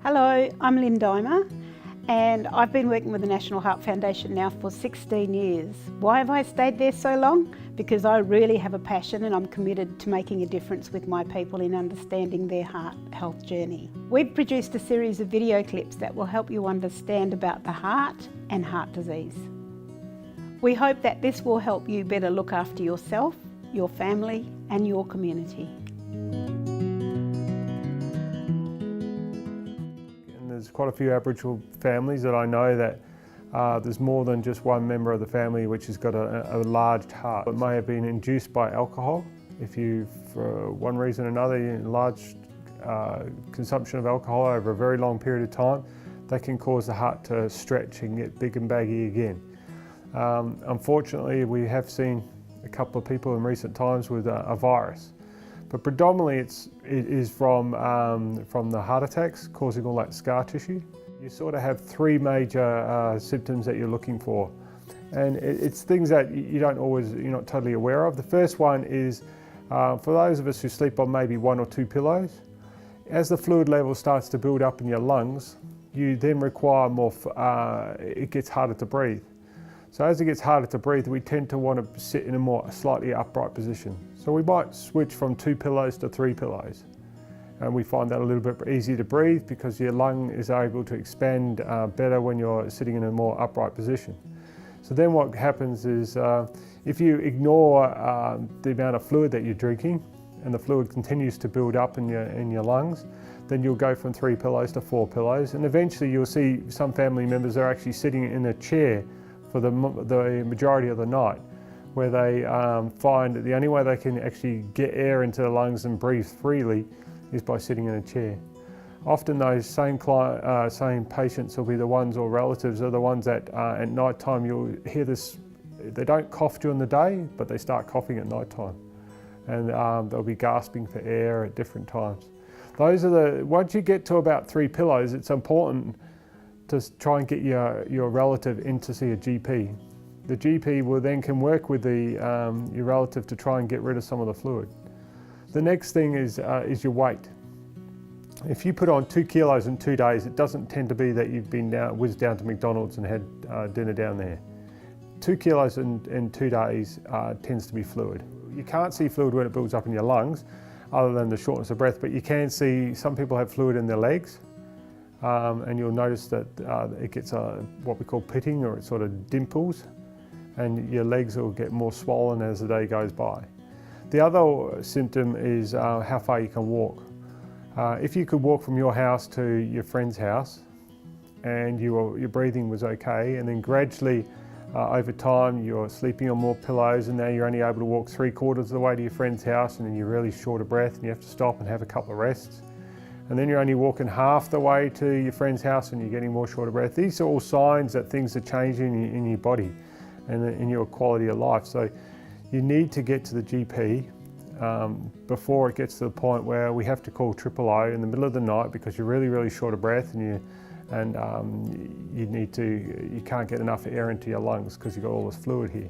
Hello, I'm Lynn Dimer and I've been working with the National Heart Foundation now for 16 years. Why have I stayed there so long? Because I really have a passion and I'm committed to making a difference with my people in understanding their heart health journey. We've produced a series of video clips that will help you understand about the heart and heart disease. We hope that this will help you better look after yourself, your family and your community. There's quite a few Aboriginal families that I know that there's more than just one member of the family which has got a large heart. It may have been induced by alcohol. If you, for one reason or another, large consumption of alcohol over a very long period of time, that can cause the heart to stretch and get big and baggy again. Unfortunately, we have seen a couple of people in recent times with a virus. But predominantly it is from the heart attacks causing all that scar tissue. You sort of have three major symptoms that you're looking for. And it's things that you're not totally aware of. The first one is, for those of us who sleep on maybe one or two pillows, as the fluid level starts to build up in your lungs, you then require more, it gets harder to breathe. So as it gets harder to breathe, we tend to want to sit in a more slightly upright position. So we might switch from 2 pillows to 3 pillows. And we find that a little bit easier to breathe because your lung is able to expand better when you're sitting in a more upright position. So then what happens is if you ignore the amount of fluid that you're drinking and the fluid continues to build up in your lungs, then you'll go from 3 pillows to 4 pillows. And eventually you'll see some family members are actually sitting in a chair for the majority of the night, where they find that the only way they can actually get air into the lungs and breathe freely is by sitting in a chair. Often those same patients will be the ones, or relatives are the ones that at night time you'll hear this, they don't cough during the day, but they start coughing at night time. And they'll be gasping for air at different times. Once you get to about 3 pillows, it's important to try and get your relative in to see a GP. The GP will then can work with your relative to try and get rid of some of the fluid. The next thing is your weight. If you put on 2 kilos in 2 days, it doesn't tend to be that you've been whizzed down to McDonald's and had dinner down there. 2 kilos in 2 days tends to be fluid. You can't see fluid when it builds up in your lungs, other than the shortness of breath, but you can see some people have fluid in their legs. And you'll notice that it gets what we call pitting, or it sort of dimples, and your legs will get more swollen as the day goes by. The other symptom is how far you can walk. If you could walk from your house to your friend's house and your breathing was okay, and then gradually over time you're sleeping on more pillows and now you're only able to walk 3/4 of the way to your friend's house, and then you're really short of breath and you have to stop and have a couple of rests. And then you're only walking half the way to your friend's house and you're getting more short of breath. These are all signs that things are changing in your body and in your quality of life. So you need to get to the GP before it gets to the point where we have to call OOO in the middle of the night because you're really, really short of breath and you can't get enough air into your lungs because you've got all this fluid here.